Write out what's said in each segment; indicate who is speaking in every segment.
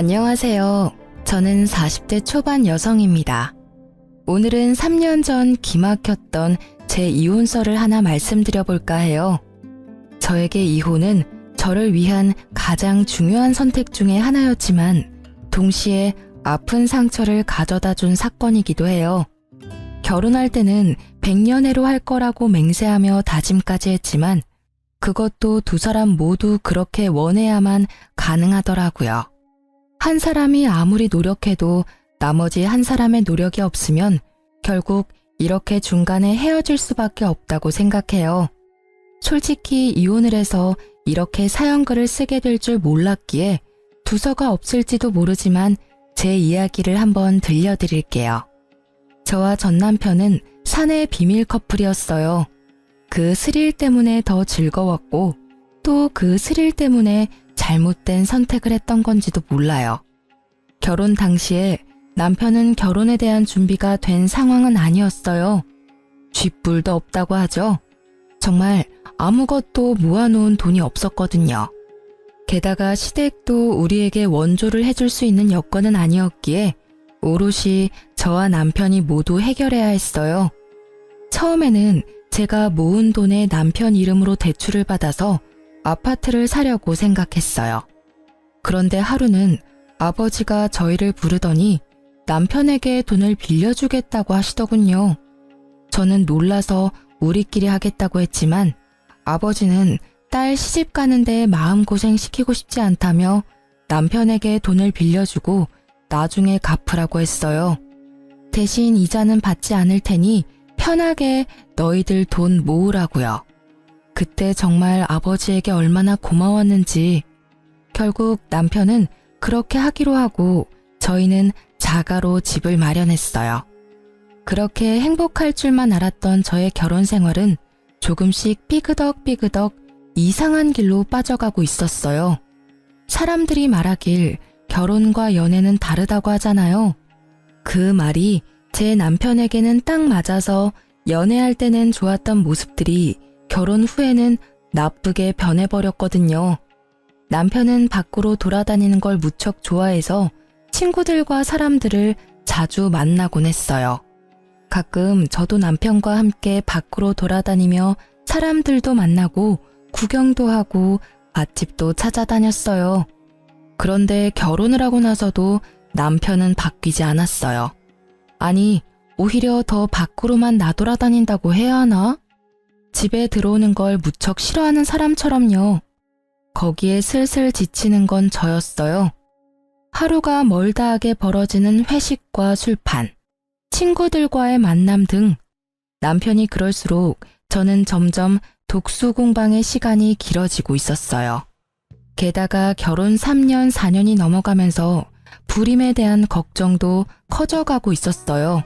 Speaker 1: 안녕하세요. 저는 40대 초반 여성입니다. 오늘은 3년 전 기막혔던 제 이혼설을 하나 말씀드려 볼까 해요. 저에게 이혼은 저를 위한 가장 중요한 선택 중에 하나였지만 동시에 아픈 상처를 가져다 준 사건이기도 해요. 결혼할 때는 100년해로 할 거라고 맹세하며 다짐까지 했지만 그것도 두 사람 모두 그렇게 원해야만 가능하더라고요. 한 사람이 아무리 노력해도 나머지 한 사람의 노력이 없으면 결국 이렇게 중간에 헤어질 수밖에 없다고 생각해요. 솔직히 이혼을 해서 이렇게 사연글을 쓰게 될 줄 몰랐기에 두서가 없을지도 모르지만 제 이야기를 한번 들려드릴게요. 저와 전 남편은 사내 비밀 커플이었어요. 그 스릴 때문에 더 즐거웠고 또 그 스릴 때문에 잘못된 선택을 했던 건지도 몰라요. 결혼 당시에 남편은 결혼에 대한 준비가 된 상황은 아니었어요. 쥐뿔도 없다고 하죠. 정말 아무것도 모아놓은 돈이 없었거든요. 게다가 시댁도 우리에게 원조를 해줄 수 있는 여건은 아니었기에 오롯이 저와 남편이 모두 해결해야 했어요. 처음에는 제가 모은 돈에 남편 이름으로 대출을 받아서 아파트를 사려고 생각했어요. 그런데 하루는 아버지가 저희를 부르더니 남편에게 돈을 빌려주겠다고 하시더군요. 저는 놀라서 우리끼리 하겠다고 했지만 아버지는 딸 시집 가는데 마음고생 시키고 싶지 않다며 남편에게 돈을 빌려주고 나중에 갚으라고 했어요. 대신 이자는 받지 않을 테니 편하게 너희들 돈 모으라고요. 그때 정말 아버지에게 얼마나 고마웠는지. 결국 남편은 그렇게 하기로 하고 저희는 자가로 집을 마련했어요. 그렇게 행복할 줄만 알았던 저의 결혼 생활은 조금씩 삐그덕 이상한 길로 빠져가고 있었어요. 사람들이 말하길 결혼과 연애는 다르다고 하잖아요. 그 말이 제 남편에게는 딱 맞아서 연애할 때는 좋았던 모습들이 결혼 후에는 나쁘게 변해버렸거든요. 남편은 밖으로 돌아다니는 걸 무척 좋아해서 친구들과 사람들을 자주 만나곤 했어요. 가끔 저도 남편과 함께 밖으로 돌아다니며 사람들도 만나고 구경도 하고 맛집도 찾아다녔어요. 그런데 결혼을 하고 나서도 남편은 바뀌지 않았어요. 아니, 오히려 더 밖으로만 나돌아다닌다고 해야 하나? 집에 들어오는 걸 무척 싫어하는 사람처럼요. 거기에 슬슬 지치는 건 저였어요. 하루가 멀다하게 벌어지는 회식과 술판, 친구들과의 만남 등 남편이 그럴수록 저는 점점 독수 공방의 시간이 길어지고 있었어요. 게다가 결혼 3년, 4년이 넘어가면서 불임에 대한 걱정도 커져가고 있었어요.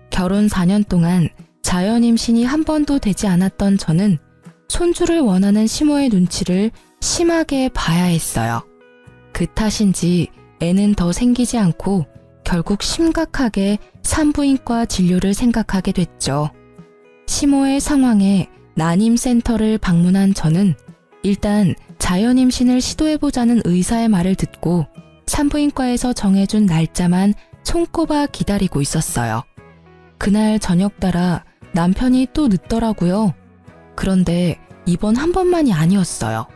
Speaker 1: 결혼 4년 동안 자연 임신이 한 번도 되지 않았던 저는 손주를 원하는 시모의 눈치를 심하게 봐야 했어요. 그 탓인지 애는 더 생기지 않고 결국 심각하게 산부인과 진료를 생각하게 됐죠. 시모의 상황에 난임센터를 방문한 저는 일단 자연 임신을 시도해보자는 의사의 말을 듣고 산부인과에서 정해준 날짜만 손꼽아 기다리고 있었어요. 그날 저녁 따라 남편이 또 늦더라고요. 그런데 이번 한 번만이 아니었어요.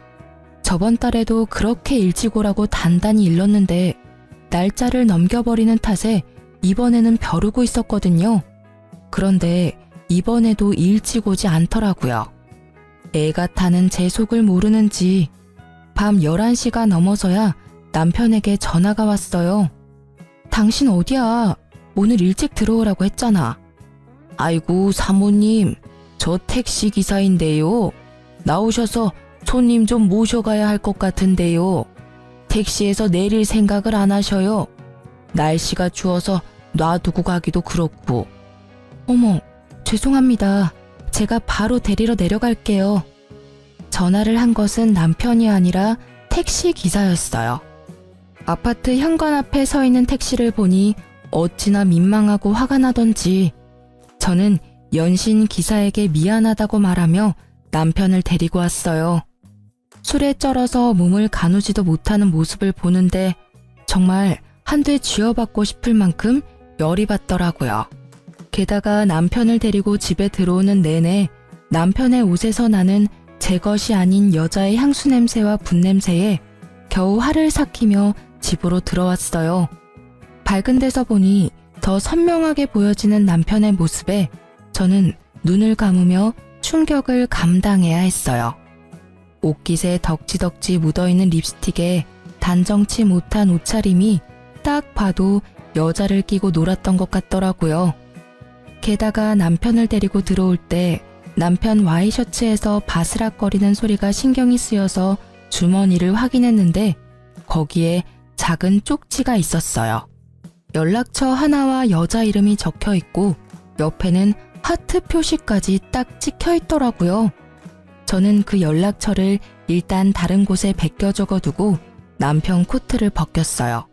Speaker 1: 저번 달에도 그렇게 일찍 오라고 단단히 일렀는데 날짜를 넘겨버리는 탓에 이번에는 벼르고 있었거든요. 그런데 이번에도 일찍 오지 않더라고요. 애가 타는 제 속을 모르는지 밤 11시가 넘어서야 남편에게 전화가 왔어요. 당신 어디야? 오늘 일찍 들어오라고 했잖아. 아이고 사모님, 저 택시 기사인데요. 나오셔서 손님 좀 모셔가야 할 것 같은데요. 택시에서 내릴 생각을 안 하셔요. 날씨가 추워서 놔두고 가기도 그렇고. 어머, 죄송합니다. 제가 바로 데리러 내려갈게요. 전화를 한 것은 남편이 아니라 택시 기사였어요. 아파트 현관 앞에 서 있는 택시를 보니 어찌나 민망하고 화가 나던지 저는 연신 기사에게 미안하다고 말하며 남편을 데리고 왔어요. 술에 쩔어서 몸을 가누지도 못하는 모습을 보는데 정말 한 대 쥐어받고 싶을 만큼 열이 받더라고요. 게다가 남편을 데리고 집에 들어오는 내내 남편의 옷에서 나는 제 것이 아닌 여자의 향수 냄새와 분 냄새에 겨우 화를 삭히며 집으로 들어왔어요. 밝은 데서 보니 더 선명하게 보여지는 남편의 모습에 저는 눈을 감으며 충격을 감당해야 했어요. 옷깃에 덕지덕지 묻어있는 립스틱에 단정치 못한 옷차림이 딱 봐도 여자를 끼고 놀았던 것 같더라고요. 게다가 남편을 데리고 들어올 때 남편 와이셔츠에서 바스락거리는 소리가 신경이 쓰여서 주머니를 확인했는데 거기에 작은 쪽지가 있었어요. 연락처 하나와 여자 이름이 적혀 있고 옆에는 하트 표시까지 딱 찍혀 있더라고요. 저는 그 연락처를 일단 다른 곳에 베껴 적어두고 남편 코트를 벗겼어요.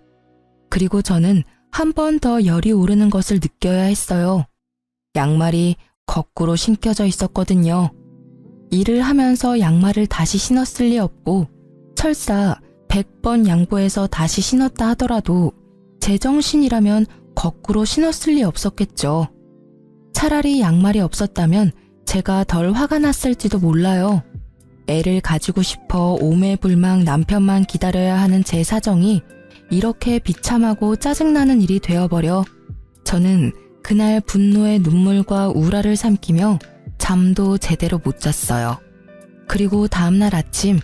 Speaker 1: 그리고 저는 한 번 더 열이 오르는 것을 느껴야 했어요. 양말이 거꾸로 신겨져 있었거든요. 일을 하면서 양말을 다시 신었을 리 없고 설사 100번 양보해서 다시 신었다 하더라도 제정신이라면 거꾸로 신었을 리 없었겠죠. 차라리 양말이 없었다면 제가 덜 화가 났을지도 몰라요. 애를 가지고 싶어 오매불망 남편만 기다려야 하는 제 사정이 이렇게 비참하고 짜증나는 일이 되어버려 저는 그날 분노의 눈물과 우라를 삼키며 잠도 제대로 못 잤어요. 그리고 다음날 아침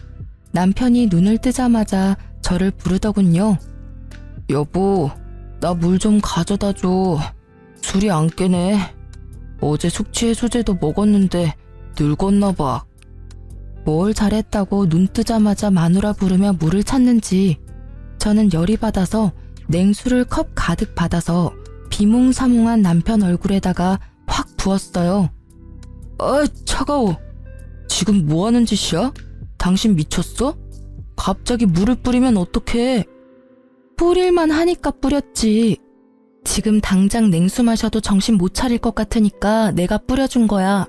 Speaker 1: 남편이 눈을 뜨자마자 저를 부르더군요. 여보, 나 물 좀 가져다 줘. 술이 안 깨네. 어제 숙취 해소제도 먹었는데 늙었나 봐. 뭘 잘했다고 눈 뜨자마자 마누라 부르며 물을 찾는지. 저는 열이 받아서 냉수를 컵 가득 받아서 비몽사몽한 남편 얼굴에다가 확 부었어요. 아, 차가워. 지금 뭐 하는 짓이야? 당신 미쳤어? 갑자기 물을 뿌리면 어떡해? 뿌릴만 하니까 뿌렸지. 지금 당장 냉수 마셔도 정신 못 차릴 것 같으니까 내가 뿌려준 거야.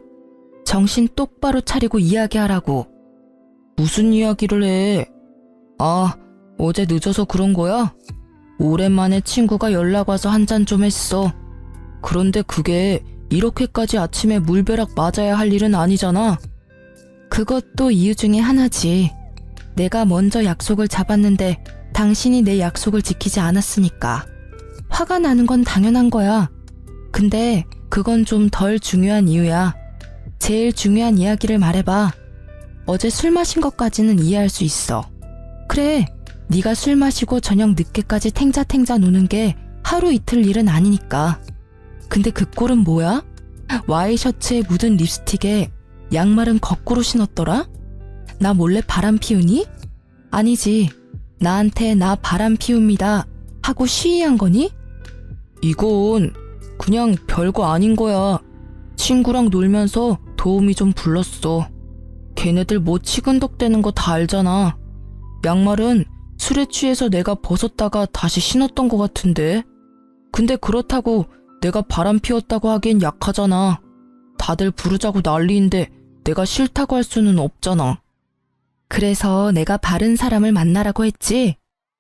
Speaker 1: 정신 똑바로 차리고 이야기하라고. 무슨 이야기를 해? 아, 어제 늦어서 그런 거야? 오랜만에 친구가 연락 와서 한잔 좀 했어. 그런데 그게 이렇게까지 아침에 물벼락 맞아야 할 일은 아니잖아. 그것도 이유 중에 하나지. 내가 먼저 약속을 잡았는데 당신이 내 약속을 지키지 않았으니까. 화가 나는 건 당연한 거야. 근데 그건 좀 덜 중요한 이유야. 제일 중요한 이야기를 말해봐. 어제 술 마신 것까지는 이해할 수 있어. 그래, 네가 술 마시고 저녁 늦게까지 탱자탱자 노는 게 하루 이틀 일은 아니니까. 근데 그 꼴은 뭐야? 와이셔츠에 묻은 립스틱에 양말은 거꾸로 신었더라? 나 몰래 바람 피우니? 아니지. 나한테 나 바람 피웁니다 하고 시위한 거니? 이건 그냥 별거 아닌 거야. 친구랑 놀면서 도우미 좀 불렀어. 걔네들 뭐 치근덕대는 거 다 알잖아. 양말은 술에 취해서 내가 벗었다가 다시 신었던 거 같은데. 근데 그렇다고 내가 바람 피웠다고 하기엔 약하잖아. 다들 부르자고 난리인데 내가 싫다고 할 수는 없잖아. 그래서 내가 바른 사람을 만나라고 했지.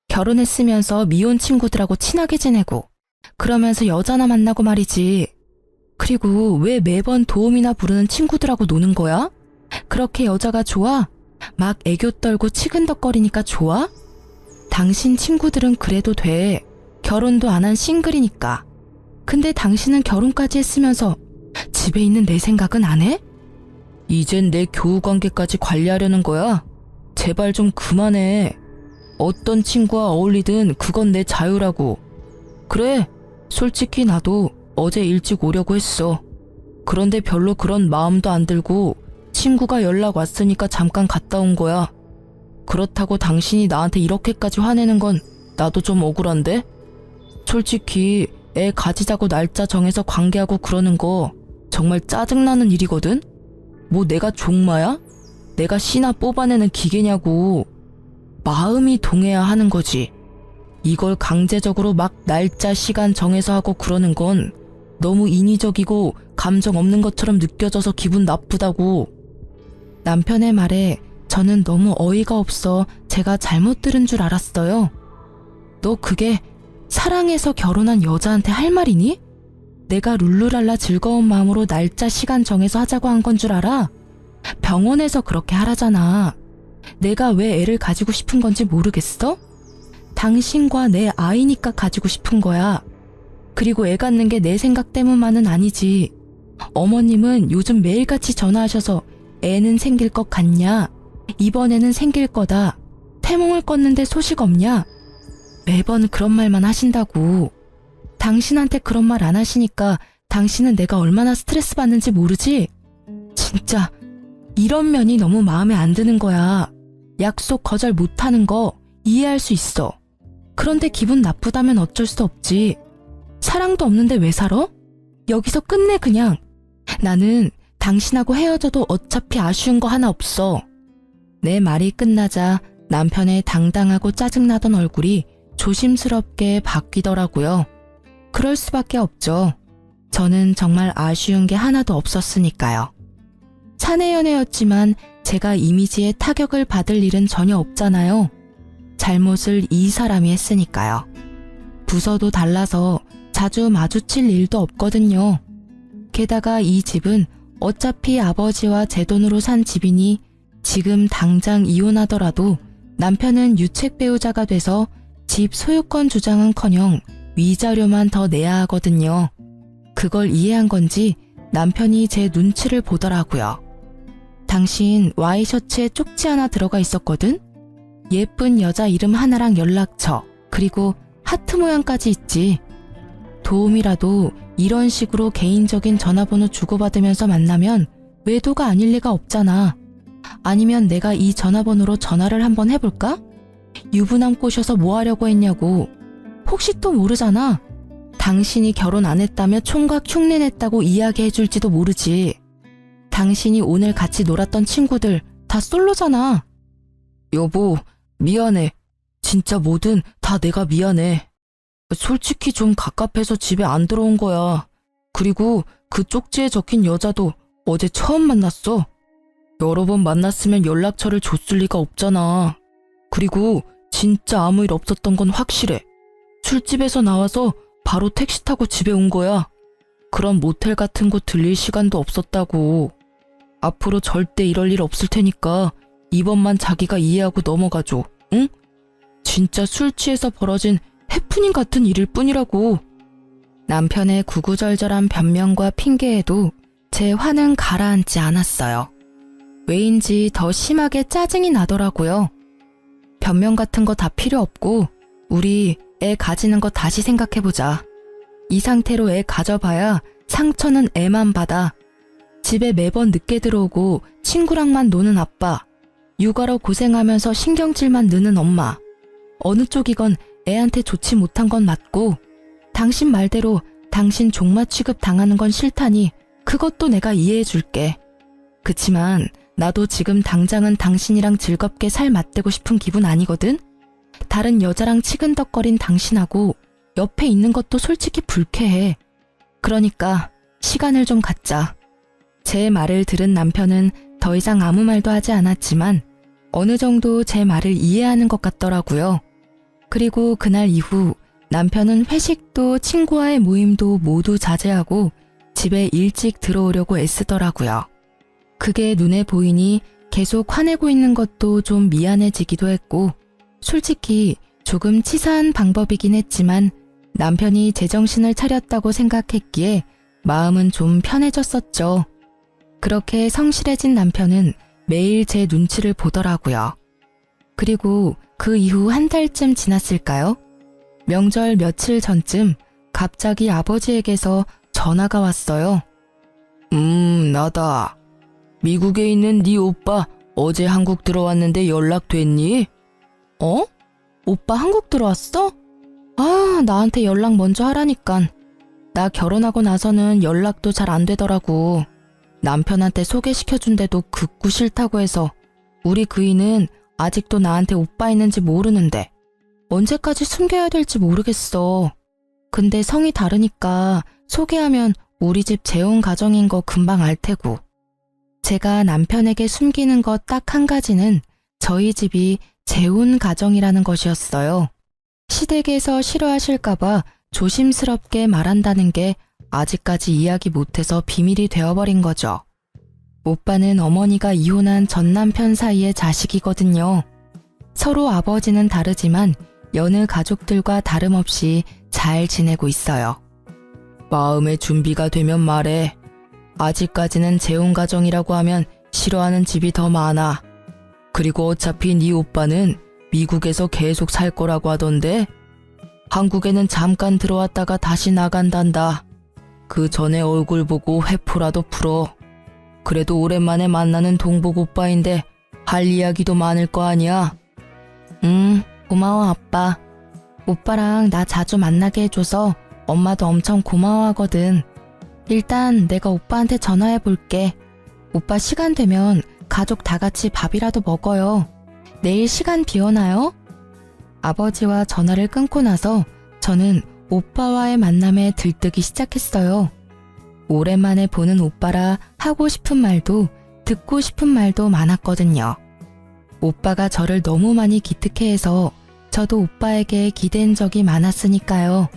Speaker 1: 결혼했으면서 미혼 친구들하고 친하게 지내고 그러면서 여자나 만나고 말이지. 그리고 왜 매번 도움이나 부르는 친구들하고 노는 거야? 그렇게 여자가 좋아? 막 애교 떨고 치근덕거리니까 좋아? 당신 친구들은 그래도 돼. 결혼도 안 한 싱글이니까. 근데 당신은 결혼까지 했으면서 집에 있는 내 생각은 안 해? 이젠 내 교우관계까지 관리하려는 거야? 제발 좀 그만해. 어떤 친구와 어울리든 그건 내 자유라고. 그래, 솔직히 나도 어제 일찍 오려고 했어. 그런데 별로 그런 마음도 안 들고 친구가 연락 왔으니까 잠깐 갔다 온 거야. 그렇다고 당신이 나한테 이렇게까지 화내는 건 나도 좀 억울한데? 솔직히 애 가지자고 날짜 정해서 관계하고 그러는 거 정말 짜증나는 일이거든? 뭐 내가 종마야? 내가 씨나 뽑아내는 기계냐고. 마음이 동해야 하는 거지. 이걸 강제적으로 막 날짜 시간 정해서 하고 그러는 건 너무 인위적이고 감정 없는 것처럼 느껴져서 기분 나쁘다고. 남편의 말에 저는 너무 어이가 없어 제가 잘못 들은 줄 알았어요. 너 그게 사랑해서 결혼한 여자한테 할 말이니? 내가 룰루랄라 즐거운 마음으로 날짜 시간 정해서 하자고 한 건 줄 알아? 병원에서 그렇게 하라잖아. 내가 왜 애를 가지고 싶은 건지 모르겠어? 당신과 내 아이니까 가지고 싶은 거야. 그리고 애 갖는 게 내 생각 때문만은 아니지. 어머님은 요즘 매일같이 전화하셔서 애는 생길 것 같냐? 이번에는 생길 거다. 태몽을 껐는데 소식 없냐? 매번 그런 말만 하신다고. 당신한테 그런 말 안 하시니까 당신은 내가 얼마나 스트레스 받는지 모르지? 진짜 이런 면이 너무 마음에 안 드는 거야. 약속 거절 못하는 거 이해할 수 있어. 그런데 기분 나쁘다면 어쩔 수 없지. 사랑도 없는데 왜 살아? 여기서 끝내 그냥. 나는 당신하고 헤어져도 어차피 아쉬운 거 하나 없어. 내 말이 끝나자 남편의 당당하고 짜증나던 얼굴이 조심스럽게 바뀌더라고요. 그럴 수밖에 없죠. 저는 정말 아쉬운 게 하나도 없었으니까요. 사내 연애였지만 제가 이미지에 타격을 받을 일은 전혀 없잖아요. 잘못을 이 사람이 했으니까요. 부서도 달라서 자주 마주칠 일도 없거든요. 게다가 이 집은 어차피 아버지와 제 돈으로 산 집이니 지금 당장 이혼하더라도 남편은 유책 배우자가 돼서 집 소유권 주장은커녕 위자료만 더 내야 하거든요. 그걸 이해한 건지 남편이 제 눈치를 보더라고요. 당신 와이셔츠에 쪽지 하나 들어가 있었거든? 예쁜 여자 이름 하나랑 연락처, 그리고 하트 모양까지 있지. 도움이라도 이런 식으로 개인적인 전화번호 주고받으면서 만나면 외도가 아닐 리가 없잖아. 아니면 내가 이 전화번호로 전화를 한번 해볼까? 유부남 꼬셔서 뭐 하려고 했냐고. 혹시 또 모르잖아. 당신이 결혼 안 했다며 총각 흉내 냈다고 이야기해줄지도 모르지. 당신이 오늘 같이 놀았던 친구들 다 솔로잖아. 여보, 미안해. 진짜 뭐든 다 내가 미안해. 솔직히 좀 갑갑해서 집에 안 들어온 거야. 그리고 그 쪽지에 적힌 여자도 어제 처음 만났어. 여러 번 만났으면 연락처를 줬을 리가 없잖아. 그리고 진짜 아무 일 없었던 건 확실해. 술집에서 나와서 바로 택시 타고 집에 온 거야. 그런 모텔 같은 곳 들릴 시간도 없었다고. 앞으로 절대 이럴 일 없을 테니까 이번만 자기가 이해하고 넘어가줘. 응? 진짜 술 취해서 벌어진 해프닝 같은 일일 뿐이라고. 남편의 구구절절한 변명과 핑계에도 제 화는 가라앉지 않았어요. 왜인지 더 심하게 짜증이 나더라고요. 변명 같은 거 다 필요 없고 우리 애 가지는 거 다시 생각해보자. 이 상태로 애 가져봐야 상처는 애만 받아. 집에 매번 늦게 들어오고 친구랑만 노는 아빠, 육아로 고생하면서 신경질만 느는 엄마. 어느 쪽이건 애한테 좋지 못한 건 맞고 당신 말대로 당신 종마 취급 당하는 건 싫다니 그것도 내가 이해해줄게. 그치만 나도 지금 당장은 당신이랑 즐겁게 살 맞대고 싶은 기분 아니거든? 다른 여자랑 치근덕거린 당신하고 옆에 있는 것도 솔직히 불쾌해. 그러니까 시간을 좀 갖자. 제 말을 들은 남편은 더 이상 아무 말도 하지 않았지만 어느 정도 제 말을 이해하는 것 같더라고요. 그리고 그날 이후 남편은 회식도 친구와의 모임도 모두 자제하고 집에 일찍 들어오려고 애쓰더라고요. 그게 눈에 보이니 계속 화내고 있는 것도 좀 미안해지기도 했고 솔직히 조금 치사한 방법이긴 했지만 남편이 제정신을 차렸다고 생각했기에 마음은 좀 편해졌었죠. 그렇게 성실해진 남편은 매일 제 눈치를 보더라고요. 그리고 그 이후 한 달쯤 지났을까요? 명절 며칠 전쯤 갑자기 아버지에게서 전화가 왔어요. 나다. 미국에 있는 네 오빠 어제 한국 들어왔는데 연락됐니? 어? 오빠 한국 들어왔어? 아, 나한테 연락 먼저 하라니깐. 나 결혼하고 나서는 연락도 잘 안 되더라고. 남편한테 소개시켜준데도 극구 싫다고 해서 우리 그이는 아직도 나한테 오빠 있는지 모르는데 언제까지 숨겨야 될지 모르겠어. 근데 성이 다르니까 소개하면 우리 집 재혼 가정인 거 금방 알 테고. 제가 남편에게 숨기는 것 딱 한 가지는 저희 집이 재혼 가정이라는 것이었어요. 시댁에서 싫어하실까봐 조심스럽게 말한다는 게 아직까지 이야기 못해서 비밀이 되어버린 거죠. 오빠는 어머니가 이혼한 전 남편 사이의 자식이거든요. 서로 아버지는 다르지만 여느 가족들과 다름없이 잘 지내고 있어요. 마음의 준비가 되면 말해. 아직까지는 재혼 가정이라고 하면 싫어하는 집이 더 많아. 그리고 어차피 네 오빠는 미국에서 계속 살 거라고 하던데 한국에는 잠깐 들어왔다가 다시 나간단다. 그 전에 얼굴 보고 회포라도 풀어. 그래도 오랜만에 만나는 동복 오빠인데 할 이야기도 많을 거 아니야. 고마워 아빠. 오빠랑 나 자주 만나게 해줘서 엄마도 엄청 고마워하거든. 일단 내가 오빠한테 전화해 볼게. 오빠 시간 되면 가족 다 같이 밥이라도 먹어요. 내일 시간 비어나요? 아버지와 전화를 끊고 나서 저는 오빠와의 만남에 들뜨기 시작했어요. 오랜만에 보는 오빠라 하고 싶은 말도 듣고 싶은 말도 많았거든요. 오빠가 저를 너무 많이 기특해해서 저도 오빠에게 기댄 적이 많았으니까요.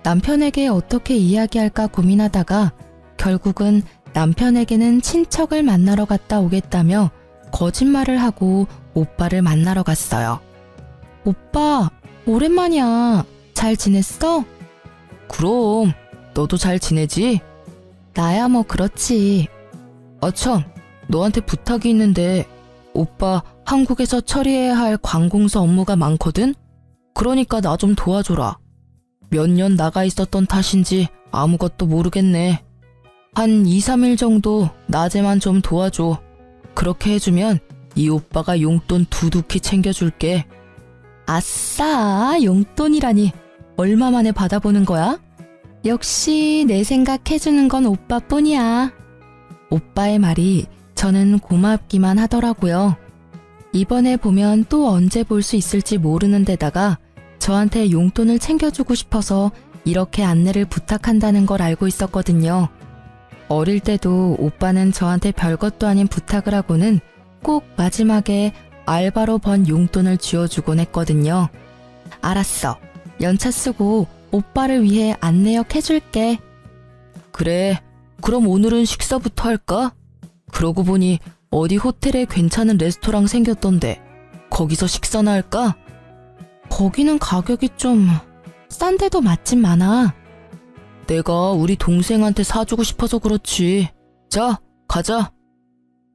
Speaker 1: 남편에게 어떻게 이야기할까 고민하다가 결국은 남편에게는 친척을 만나러 갔다 오겠다며 거짓말을 하고 오빠를 만나러 갔어요. 오빠, 오랜만이야. 잘 지냈어? 그럼, 너도 잘 지내지? 나야 뭐 그렇지. 참, 너한테 부탁이 있는데 오빠 한국에서 처리해야 할 관공서 업무가 많거든? 그러니까 나 좀 도와줘라. 몇 년 나가 있었던 탓인지 아무것도 모르겠네. 한 2, 3일 정도 낮에만 좀 도와줘. 그렇게 해주면 이 오빠가 용돈 두둑히 챙겨줄게. 아싸, 용돈이라니. 얼마 만에 받아보는 거야? 역시 내 생각 해주는 건 오빠뿐이야. 오빠의 말이 저는 고맙기만 하더라고요. 이번에 보면 또 언제 볼 수 있을지 모르는 데다가 저한테 용돈을 챙겨주고 싶어서 이렇게 안내를 부탁한다는 걸 알고 있었거든요. 어릴 때도 오빠는 저한테 별것도 아닌 부탁을 하고는 꼭 마지막에 알바로 번 용돈을 쥐어주곤 했거든요. 알았어. 연차 쓰고 오빠를 위해 안내역 해줄게. 그래, 그럼 오늘은 식사부터 할까? 그러고 보니 어디 호텔에 괜찮은 레스토랑 생겼던데 거기서 식사나 할까? 거기는 가격이 좀 싼 데도 맛집 많아. 내가 우리 동생한테 사주고 싶어서 그렇지. 자, 가자.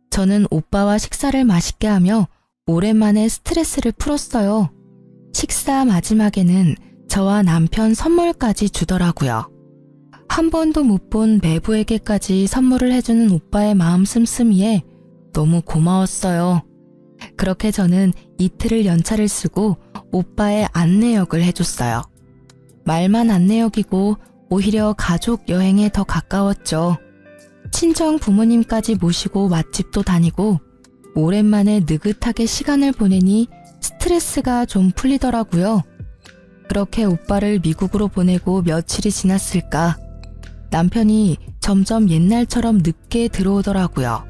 Speaker 1: 저는 오빠와 식사를 맛있게 하며 오랜만에 스트레스를 풀었어요. 식사 마지막에는 저와 남편 선물까지 주더라고요. 한 번도 못 본 매부에게까지 선물을 해주는 오빠의 마음 씀씀이에 너무 고마웠어요. 그렇게 저는 이틀을 연차를 쓰고 오빠의 안내역을 해줬어요. 말만 안내역이고 오히려 가족 여행에 더 가까웠죠. 친정 부모님까지 모시고 맛집도 다니고 오랜만에 느긋하게 시간을 보내니 스트레스가 좀 풀리더라고요. 그렇게 오빠를 미국으로 보내고 며칠이 지났을까 남편이 점점 옛날처럼 늦게 들어오더라고요.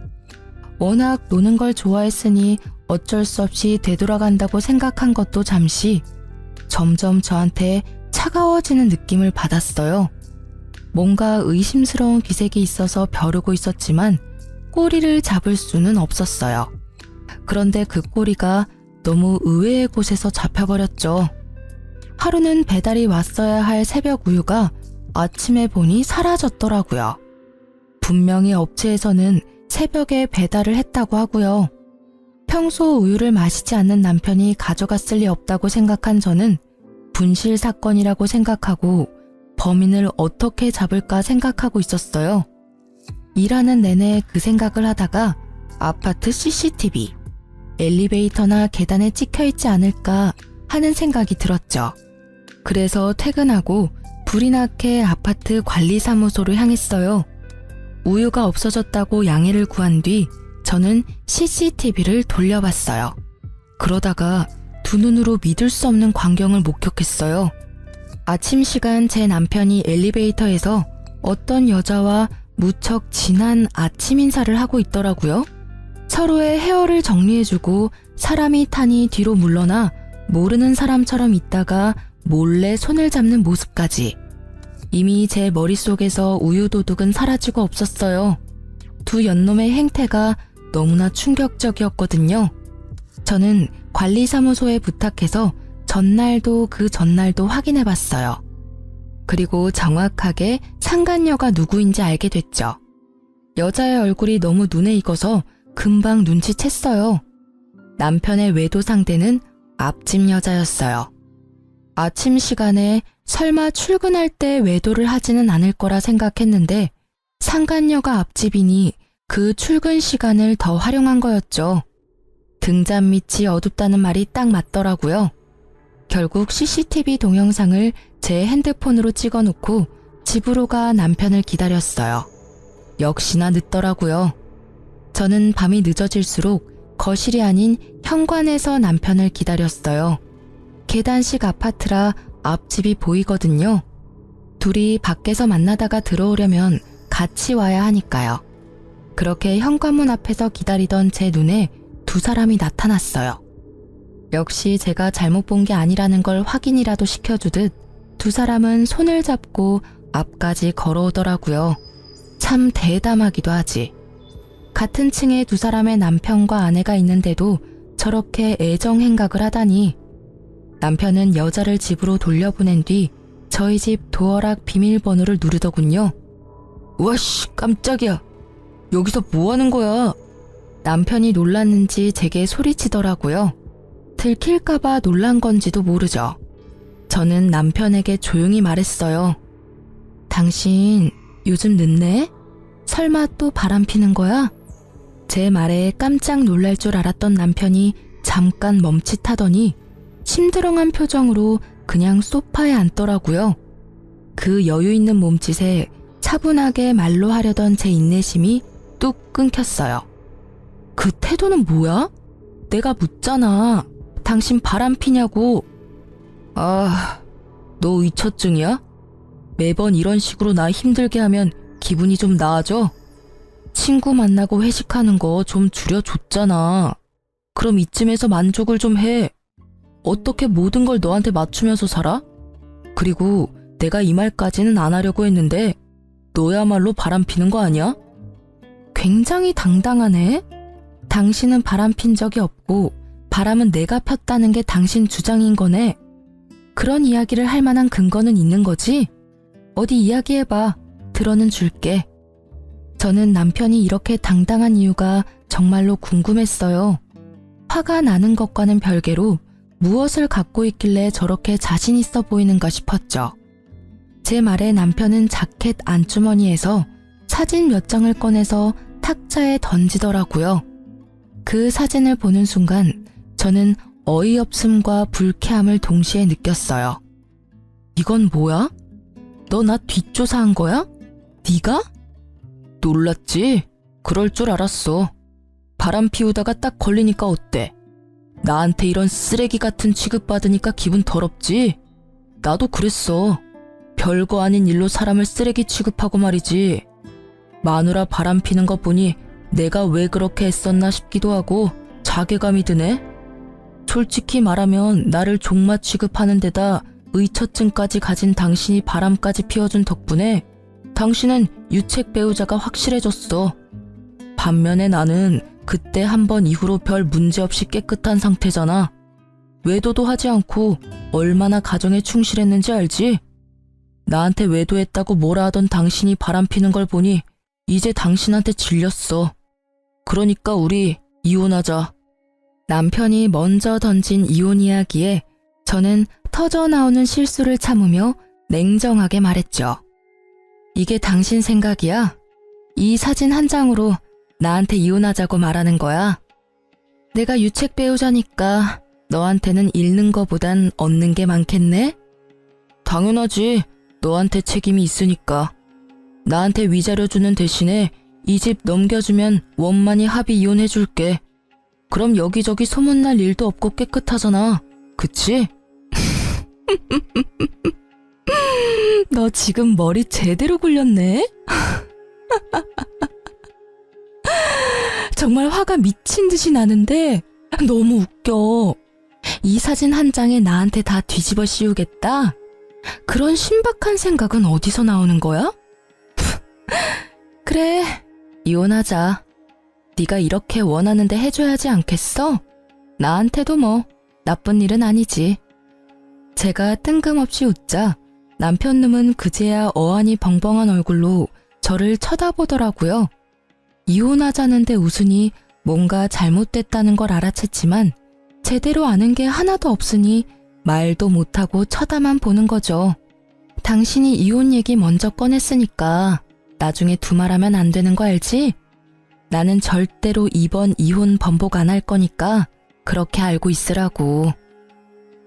Speaker 1: 워낙 노는 걸 좋아했으니 어쩔 수 없이 되돌아간다고 생각한 것도 잠시 점점 저한테 차가워지는 느낌을 받았어요. 뭔가 의심스러운 기색이 있어서 벼르고 있었지만 꼬리를 잡을 수는 없었어요. 그런데 그 꼬리가 너무 의외의 곳에서 잡혀버렸죠. 하루는 배달이 왔어야 할 새벽 우유가 아침에 보니 사라졌더라고요. 분명히 업체에서는 새벽에 배달을 했다고 하고요. 평소 우유를 마시지 않는 남편이 가져갔을 리 없다고 생각한 저는 분실 사건이라고 생각하고 범인을 어떻게 잡을까 생각하고 있었어요. 일하는 내내 그 생각을 하다가 아파트 CCTV, 엘리베이터나 계단에 찍혀있지 않을까 하는 생각이 들었죠. 그래서 퇴근하고 불이 나게 아파트 관리사무소로 향했어요. 우유가 없어졌다고 양해를 구한 뒤 저는 CCTV를 돌려봤어요. 그러다가 두 눈으로 믿을 수 없는 광경을 목격했어요. 아침 시간 제 남편이 엘리베이터에서 어떤 여자와 무척 진한 아침 인사를 하고 있더라고요. 서로의 헤어를 정리해주고 사람이 타니 뒤로 물러나 모르는 사람처럼 있다가 몰래 손을 잡는 모습까지. 이미 제 머릿속에서 우유도둑은 사라지고 없었어요. 두 연놈의 행태가 너무나 충격적이었거든요. 저는 관리사무소에 부탁해서 전날도 그 전날도 확인해봤어요. 그리고 정확하게 상간녀가 누구인지 알게 됐죠. 여자의 얼굴이 너무 눈에 익어서 금방 눈치챘어요. 남편의 외도 상대는 앞집 여자였어요. 아침 시간에 설마 출근할 때 외도를 하지는 않을 거라 생각했는데 상간녀가 앞집이니 그 출근 시간을 더 활용한 거였죠. 등잔 밑이 어둡다는 말이 딱 맞더라고요. 결국 CCTV 동영상을 제 핸드폰으로 찍어놓고 집으로 가 남편을 기다렸어요. 역시나 늦더라고요. 저는 밤이 늦어질수록 거실이 아닌 현관에서 남편을 기다렸어요. 계단식 아파트라 앞집이 보이거든요. 둘이 밖에서 만나다가 들어오려면 같이 와야 하니까요. 그렇게 현관문 앞에서 기다리던 제 눈에 두 사람이 나타났어요. 역시 제가 잘못 본 게 아니라는 걸 확인이라도 시켜주듯 두 사람은 손을 잡고 앞까지 걸어오더라고요. 참 대담하기도 하지. 같은 층에 두 사람의 남편과 아내가 있는데도 저렇게 애정 행각을 하다니. 남편은 여자를 집으로 돌려보낸 뒤 저희 집 도어락 비밀번호를 누르더군요. 우와씨, 깜짝이야. 여기서 뭐 하는 거야? 남편이 놀랐는지 제게 소리치더라고요. 들킬까봐 놀란 건지도 모르죠. 저는 남편에게 조용히 말했어요. 당신 요즘 늦네? 설마 또 바람 피는 거야? 제 말에 깜짝 놀랄 줄 알았던 남편이 잠깐 멈칫하더니 심드렁한 표정으로 그냥 소파에 앉더라고요. 그 여유 있는 몸짓에 차분하게 말로 하려던 제 인내심이 뚝 끊겼어요. 그 태도는 뭐야? 내가 묻잖아. 당신 바람 피냐고. 아, 너 의처증이야? 매번 이런 식으로 나 힘들게 하면 기분이 좀 나아져? 친구 만나고 회식하는 거 좀 줄여줬잖아. 그럼 이쯤에서 만족을 좀 해. 어떻게 모든 걸 너한테 맞추면서 살아? 그리고 내가 이 말까지는 안 하려고 했는데 너야말로 바람 피는 거 아니야? 굉장히 당당하네. 당신은 바람 핀 적이 없고 바람은 내가 폈다는 게 당신 주장인 거네. 그런 이야기를 할 만한 근거는 있는 거지? 어디 이야기해봐. 들어는 줄게. 저는 남편이 이렇게 당당한 이유가 정말로 궁금했어요. 화가 나는 것과는 별개로 무엇을 갖고 있길래 저렇게 자신 있어 보이는가 싶었죠. 제 말에 남편은 자켓 안주머니에서 사진 몇 장을 꺼내서 탁자에 던지더라고요. 그 사진을 보는 순간 저는 어이없음과 불쾌함을 동시에 느꼈어요. 이건 뭐야? 너 나 뒷조사한 거야? 네가? 놀랐지? 그럴 줄 알았어. 바람 피우다가 딱 걸리니까 어때? 나한테 이런 쓰레기 같은 취급받으니까 기분 더럽지? 나도 그랬어. 별거 아닌 일로 사람을 쓰레기 취급하고 말이지. 마누라 바람 피는 거 보니 내가 왜 그렇게 했었나 싶기도 하고 자괴감이 드네. 솔직히 말하면 나를 종마 취급하는 데다 의처증까지 가진 당신이 바람까지 피워준 덕분에 당신은 유책 배우자가 확실해졌어. 반면에 나는 그때 한 번 이후로 별 문제없이 깨끗한 상태잖아. 외도도 하지 않고 얼마나 가정에 충실했는지 알지? 나한테 외도했다고 뭐라 하던 당신이 바람피는 걸 보니 이제 당신한테 질렸어. 그러니까 우리 이혼하자. 남편이 먼저 던진 이혼 이야기에 저는 터져나오는 실수를 참으며 냉정하게 말했죠. 이게 당신 생각이야? 이 사진 한 장으로 나한테 이혼하자고 말하는 거야? 내가 유책 배우자니까 너한테는 잃는 거보단 얻는 게 많겠네? 당연하지. 너한테 책임이 있으니까. 나한테 위자료 주는 대신에 이 집 넘겨주면 원만히 합의 이혼해줄게. 그럼 여기저기 소문날 일도 없고 깨끗하잖아. 그치? 너 지금 머리 제대로 굴렸네? 정말 화가 미친 듯이 나는데 너무 웃겨. 이 사진 한 장에 나한테 다 뒤집어 씌우겠다? 그런 신박한 생각은 어디서 나오는 거야? 그래, 이혼하자. 네가 이렇게 원하는데 해줘야지 않겠어? 나한테도 뭐 나쁜 일은 아니지. 제가 뜬금없이 웃자 남편놈은 그제야 어안이 벙벙한 얼굴로 저를 쳐다보더라고요. 이혼하자는데 웃으니 뭔가 잘못됐다는 걸 알아챘지만 제대로 아는 게 하나도 없으니 말도 못하고 쳐다만 보는 거죠. 당신이 이혼 얘기 먼저 꺼냈으니까 나중에 두말하면 안 되는 거 알지? 나는 절대로 이번 이혼 번복 안 할 거니까 그렇게 알고 있으라고.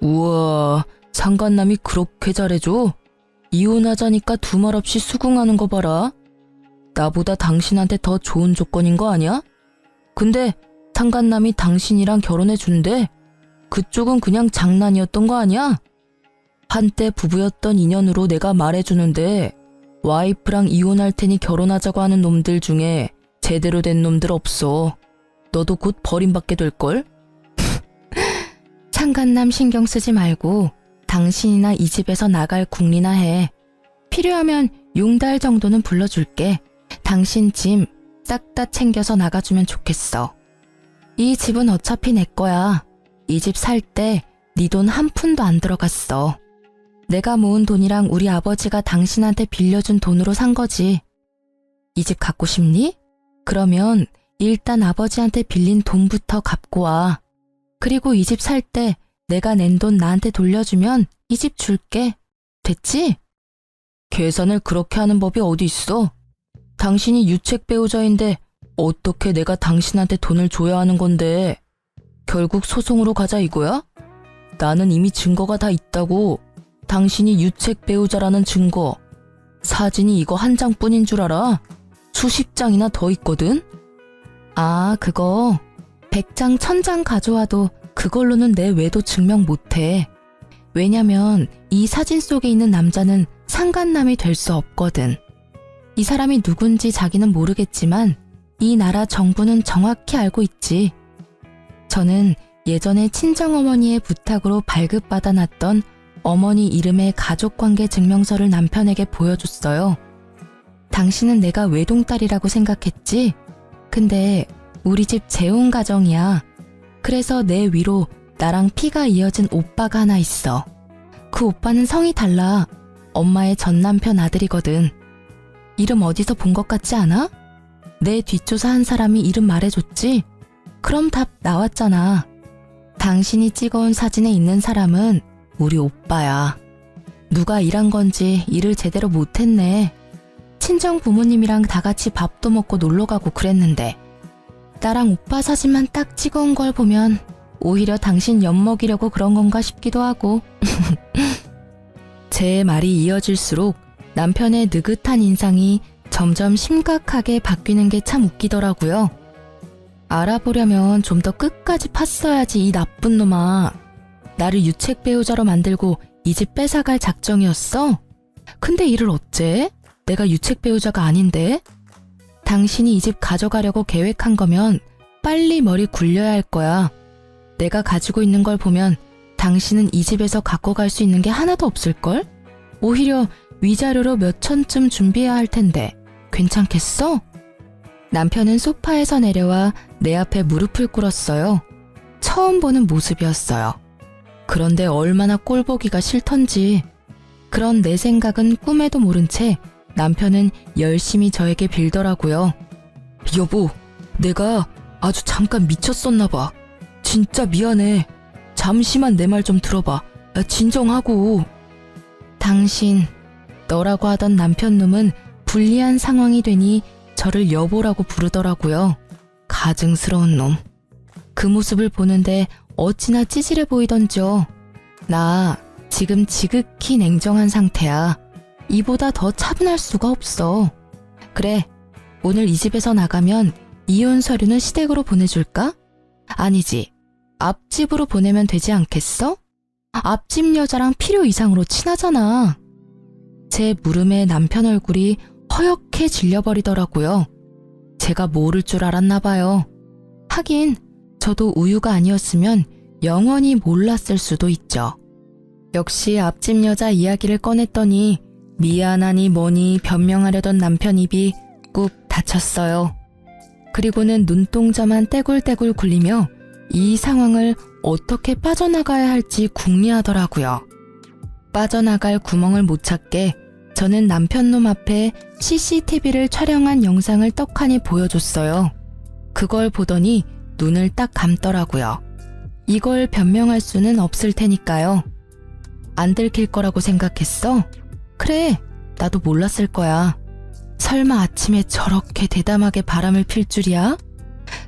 Speaker 1: 우와, 상간남이 그렇게 잘해줘? 이혼하자니까 두말 없이 수긍하는 거 봐라. 나보다 당신한테 더 좋은 조건인 거 아니야? 근데 상간남이 당신이랑 결혼해 준대. 그쪽은 그냥 장난이었던 거 아니야? 한때 부부였던 인연으로 내가 말해주는데 와이프랑 이혼할 테니 결혼하자고 하는 놈들 중에 제대로 된 놈들 없어. 너도 곧 버림받게 될걸? 상간남 신경 쓰지 말고 당신이나 이 집에서 나갈 궁리나 해. 필요하면 용달 정도는 불러줄게. 당신 짐 싹 다 챙겨서 나가주면 좋겠어. 이 집은 어차피 내 거야. 이 집 살 때 네 돈 한 푼도 안 들어갔어. 내가 모은 돈이랑 우리 아버지가 당신한테 빌려준 돈으로 산 거지. 이 집 갖고 싶니? 그러면 일단 아버지한테 빌린 돈부터 갚고 와. 그리고 이 집 살 때 내가 낸 돈 나한테 돌려주면 이 집 줄게. 됐지? 계산을 그렇게 하는 법이 어디 있어? 당신이 유책 배우자인데 어떻게 내가 당신한테 돈을 줘야 하는 건데. 결국 소송으로 가자 이거야? 나는 이미 증거가 다 있다고. 당신이 유책 배우자라는 증거. 사진이 이거 한 장뿐인 줄 알아? 수십 장이나 더 있거든? 아, 그거 100장 1000장 가져와도 그걸로는 내 외도 증명 못해. 왜냐면 이 사진 속에 있는 남자는 상간남이 될 수 없거든. 이 사람이 누군지 자기는 모르겠지만 이 나라 정부는 정확히 알고 있지. 저는 예전에 친정어머니의 부탁으로 발급받아 놨던 어머니 이름의 가족관계 증명서를 남편에게 보여줬어요. 당신은 내가 외동딸이라고 생각했지? 근데 우리 집 재혼 가정이야. 그래서 내 위로 나랑 피가 이어진 오빠가 하나 있어. 그 오빠는 성이 달라. 엄마의 전 남편 아들이거든. 이름 어디서 본 것 같지 않아? 내 뒷조사한 사람이 이름 말해줬지? 그럼 답 나왔잖아. 당신이 찍어온 사진에 있는 사람은 우리 오빠야. 누가 일한 건지 일을 제대로 못했네. 친정 부모님이랑 다 같이 밥도 먹고 놀러가고 그랬는데 나랑 오빠 사진만 딱 찍어온 걸 보면 오히려 당신 엿먹이려고 그런 건가 싶기도 하고. 제 말이 이어질수록 남편의 느긋한 인상이 점점 심각하게 바뀌는 게 참 웃기더라고요. 알아보려면 좀 더 끝까지 팠어야지 이 나쁜 놈아. 나를 유책 배우자로 만들고 이 집 뺏어갈 작정이었어? 근데 이를 어째? 내가 유책 배우자가 아닌데? 당신이 이 집 가져가려고 계획한 거면 빨리 머리 굴려야 할 거야. 내가 가지고 있는 걸 보면 당신은 이 집에서 갖고 갈 수 있는 게 하나도 없을걸? 오히려 위자료로 몇 천쯤 준비해야 할 텐데 괜찮겠어? 남편은 소파에서 내려와 내 앞에 무릎을 꿇었어요. 처음 보는 모습이었어요. 그런데 얼마나 꼴보기가 싫던지. 그런 내 생각은 꿈에도 모른 채 남편은 열심히 저에게 빌더라고요. 여보, 내가 아주 잠깐 미쳤었나 봐. 진짜 미안해. 잠시만 내 말 좀 들어봐. 진정하고. 당신, 너라고 하던 남편놈은 불리한 상황이 되니 저를 여보라고 부르더라고요. 가증스러운 놈. 그 모습을 보는데 어찌나 찌질해 보이던지요. 나 지금 지극히 냉정한 상태야. 이보다 더 차분할 수가 없어. 그래, 오늘 이 집에서 나가면 이혼 서류는 시댁으로 보내줄까? 아니지, 앞집으로 보내면 되지 않겠어? 앞집 여자랑 필요 이상으로 친하잖아. 제 물음에 남편 얼굴이 허옇게 질려버리더라고요. 제가 모를 줄 알았나 봐요. 하긴 저도 우유가 아니었으면 영원히 몰랐을 수도 있죠. 역시 앞집 여자 이야기를 꺼냈더니 미안하니 뭐니 변명하려던 남편 입이 꾹 닫혔어요. 그리고는 눈동자만 떼굴떼굴 굴리며 이 상황을 어떻게 빠져나가야 할지 궁리하더라고요. 빠져나갈 구멍을 못 찾게 저는 남편놈 앞에 CCTV를 촬영한 영상을 떡하니 보여줬어요. 그걸 보더니 눈을 딱 감더라고요. 이걸 변명할 수는 없을 테니까요. 안 들킬 거라고 생각했어? 그래, 나도 몰랐을 거야. 설마 아침에 저렇게 대담하게 바람을 필 줄이야?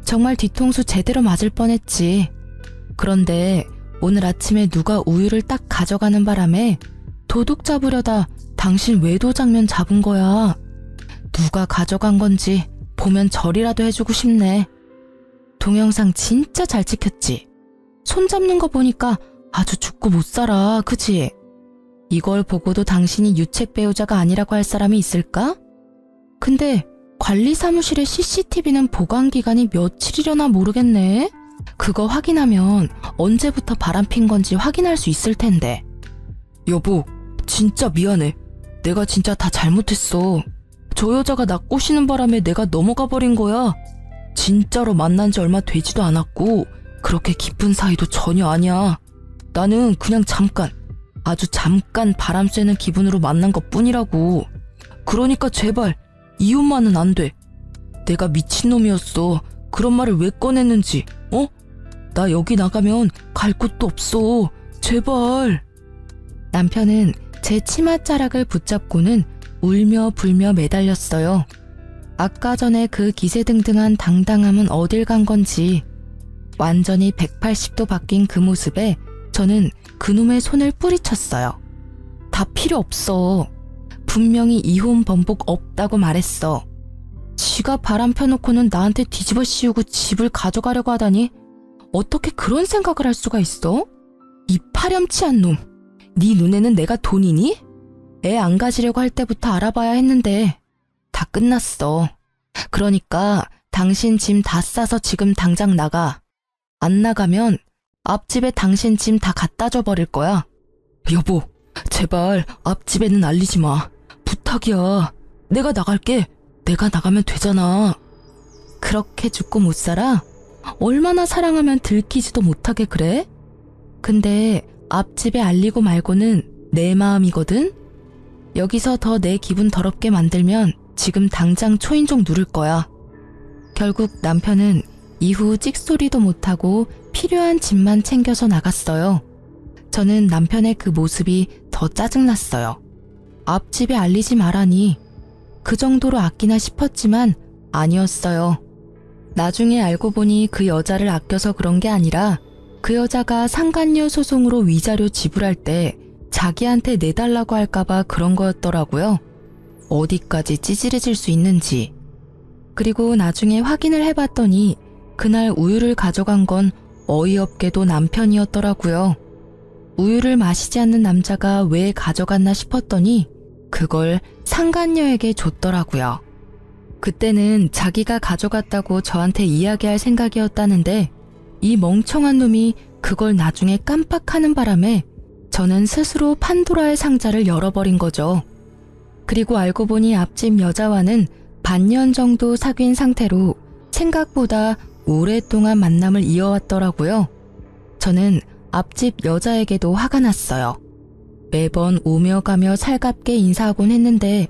Speaker 1: 정말 뒤통수 제대로 맞을 뻔했지. 그런데 오늘 아침에 누가 우유를 딱 가져가는 바람에 도둑 잡으려다 당신 외도 장면 잡은 거야. 누가 가져간 건지 보면 절이라도 해주고 싶네. 동영상 진짜 잘 찍혔지? 손 잡는 거 보니까 아주 죽고 못 살아, 그지? 이걸 보고도 당신이 유책 배우자가 아니라고 할 사람이 있을까? 근데 관리 사무실의 CCTV는 보관 기간이 며칠이려나 모르겠네. 그거 확인하면 언제부터 바람핀 건지 확인할 수 있을 텐데. 여보, 진짜 미안해. 내가 진짜 다 잘못했어. 저 여자가 나 꼬시는 바람에 내가 넘어가 버린 거야. 진짜로 만난 지 얼마 되지도 않았고 그렇게 깊은 사이도 전혀 아니야. 나는 그냥 잠깐, 아주 잠깐 바람 쐬는 기분으로 만난 것 뿐이라고. 그러니까 제발 이혼만은 안 돼. 내가 미친놈이었어. 그런 말을 왜 꺼냈는지. 나 여기 나가면 갈 곳도 없어. 제발. 남편은 제 치맛자락을 붙잡고는 울며 불며 매달렸어요. 아까 전에 그 기세등등한 당당함은 어딜 간 건지. 완전히 180도 바뀐 그 모습에 저는 그놈의 손을 뿌리쳤어요. 다 필요 없어. 분명히 이혼 번복 없다고 말했어. 지가 바람 펴놓고는 나한테 뒤집어 씌우고 집을 가져가려고 하다니 어떻게 그런 생각을 할 수가 있어? 이 파렴치한 놈. 네 눈에는 내가 돈이니? 애 안 가지려고 할 때부터 알아봐야 했는데 다 끝났어. 그러니까 당신 짐 다 싸서 지금 당장 나가. 안 나가면 앞집에 당신 짐 다 갖다 줘 버릴 거야. 여보, 제발 앞집에는 알리지 마. 부탁이야. 내가 나갈게. 내가 나가면 되잖아. 그렇게 죽고 못 살아? 얼마나 사랑하면 들키지도 못하게 그래? 근데 앞집에 알리고 말고는 내 마음이거든? 여기서 더 내 기분 더럽게 만들면 지금 당장 초인종 누를 거야. 결국 남편은 이후 찍소리도 못하고 필요한 짐만 챙겨서 나갔어요. 저는 남편의 그 모습이 더 짜증났어요. 앞집에 알리지 말라니. 그 정도로 아끼나 싶었지만 아니었어요. 나중에 알고 보니 그 여자를 아껴서 그런 게 아니라 그 여자가 상간녀 소송으로 위자료 지불할 때 자기한테 내달라고 할까봐 그런 거였더라고요. 어디까지 찌질해질 수 있는지. 그리고 나중에 확인을 해봤더니 그날 우유를 가져간 건 어이없게도 남편이었더라고요. 우유를 마시지 않는 남자가 왜 가져갔나 싶었더니 그걸 상간녀에게 줬더라고요. 그때는 자기가 가져갔다고 저한테 이야기할 생각이었다는데 이 멍청한 놈이 그걸 나중에 깜빡하는 바람에 저는 스스로 판도라의 상자를 열어버린 거죠. 그리고 알고 보니 앞집 여자와는 반년 정도 사귄 상태로 생각보다 오랫동안 만남을 이어왔더라고요. 저는 앞집 여자에게도 화가 났어요. 매번 오며 가며 살갑게 인사하곤 했는데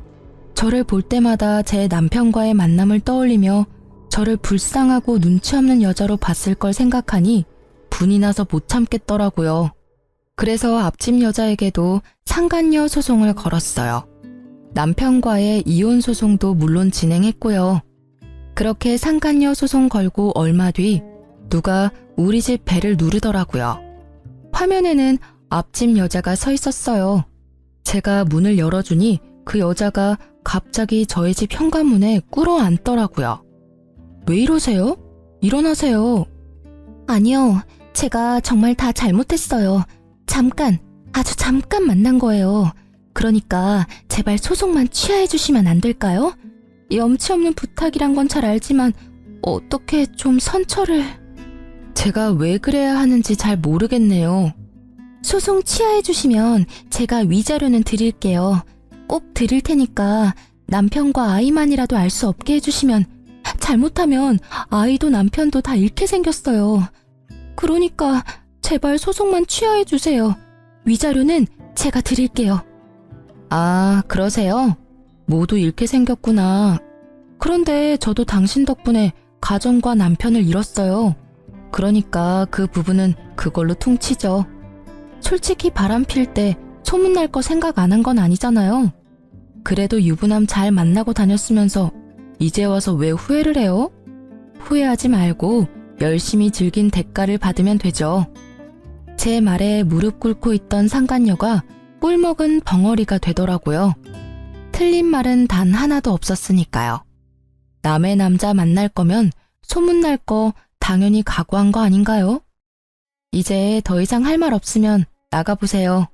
Speaker 1: 저를 볼 때마다 제 남편과의 만남을 떠올리며 저를 불쌍하고 눈치 없는 여자로 봤을 걸 생각하니 분이 나서 못 참겠더라고요. 그래서 앞집 여자에게도 상간녀 소송을 걸었어요. 남편과의 이혼 소송도 물론 진행했고요. 그렇게 상간녀 소송 걸고 얼마 뒤 누가 우리 집 배를 누르더라고요. 화면에는 앞집 여자가 서 있었어요. 제가 문을 열어주니 그 여자가 갑자기 저희 집 현관문에 꿇어 앉더라고요. 왜 이러세요? 일어나세요. 아니요, 제가 정말 다 잘못했어요. 잠깐, 아주 잠깐 만난 거예요. 그러니까 제발 소송만 취하해 주시면 안 될까요? 염치 없는 부탁이란 건 잘 알지만 어떻게 좀 선처를... 제가 왜 그래야 하는지 잘 모르겠네요. 소송 취하해 주시면 제가 위자료는 드릴게요. 꼭 드릴 테니까 남편과 아이만이라도 알 수 없게 해주시면, 잘못하면 아이도 남편도 다 잃게 생겼어요. 그러니까 제발 소송만 취하해 주세요. 위자료는 제가 드릴게요. 아, 그러세요? 모두 잃게 생겼구나. 그런데 저도 당신 덕분에 가정과 남편을 잃었어요. 그러니까 그 부분은 그걸로 퉁치죠. 솔직히 바람 필 때 소문날 거 생각 안 한 건 아니잖아요. 그래도 유부남 잘 만나고 다녔으면서 이제 와서 왜 후회를 해요? 후회하지 말고 열심히 즐긴 대가를 받으면 되죠. 제 말에 무릎 꿇고 있던 상간녀가 꿀먹은 벙어리가 되더라고요. 틀린 말은 단 하나도 없었으니까요. 남의 남자 만날 거면 소문날 거 당연히 각오한 거 아닌가요? 이제 더 이상 할 말 없으면 나가보세요.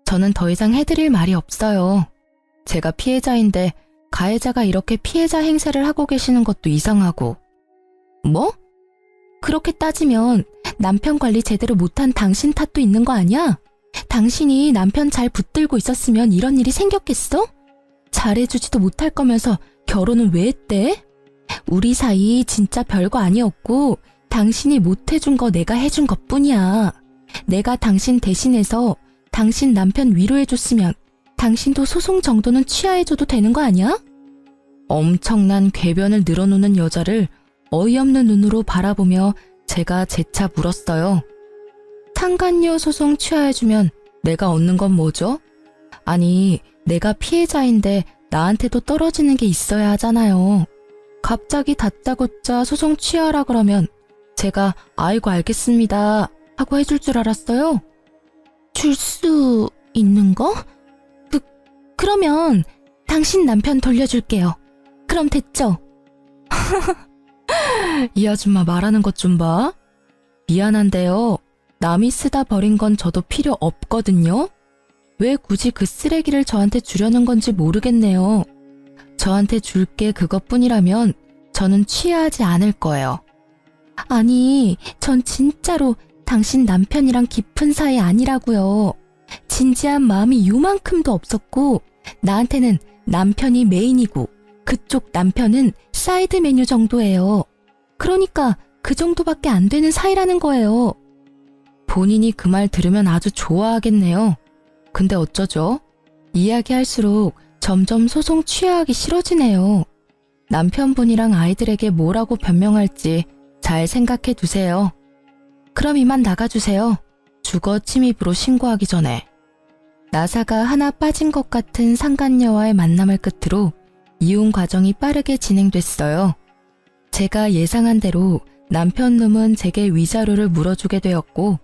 Speaker 1: 저는 더 이상 해드릴 말이 없어요. 제가 피해자인데 가해자가 이렇게 피해자 행세를 하고 계시는 것도 이상하고. 뭐? 그렇게 따지면 남편 관리 제대로 못한 당신 탓도 있는 거 아니야? 당신이 남편 잘 붙들고 있었으면 이런 일이 생겼겠어? 잘해주지도 못할 거면서 결혼은 왜 했대? 우리 사이 진짜 별거 아니었고 당신이 못해준 거 내가 해준 것뿐이야. 내가 당신 대신해서 당신 남편 위로해줬으면 당신도 소송 정도는 취하해줘도 되는 거 아니야? 엄청난 궤변을 늘어놓는 여자를 어이없는 눈으로 바라보며 제가 재차 물었어요. 상간녀 소송 취하해주면 내가 얻는 건 뭐죠? 아니, 내가 피해자인데 나한테도 떨어지는 게 있어야 하잖아요. 갑자기 다짜고짜 소송 취하라 그러면 제가 아이고 알겠습니다 하고 해줄 줄 알았어요. 줄 수 있는 거? 그러면 당신 남편 돌려줄게요. 그럼 됐죠? 이 아줌마 말하는 것 좀 봐. 미안한데요. 남이 쓰다 버린 건 저도 필요 없거든요. 왜 굳이 그 쓰레기를 저한테 주려는 건지 모르겠네요. 저한테 줄 게 그것뿐이라면 저는 취하지 않을 거예요. 아니, 전 진짜로 당신 남편이랑 깊은 사이 아니라고요. 진지한 마음이 요만큼도 없었고 나한테는 남편이 메인이고 그쪽 남편은 사이드 메뉴 정도예요. 그러니까 그 정도밖에 안 되는 사이라는 거예요. 본인이 그 말 들으면 아주 좋아하겠네요. 근데 어쩌죠? 이야기할수록 점점 소송 취하하기 싫어지네요. 남편분이랑 아이들에게 뭐라고 변명할지 잘 생각해 두세요. 그럼 이만 나가주세요. 주거 침입으로 신고하기 전에. 나사가 하나 빠진 것 같은 상간녀와의 만남을 끝으로 이혼 과정이 빠르게 진행됐어요. 제가 예상한 대로 남편 놈은 제게 위자료를 물어주게 되었고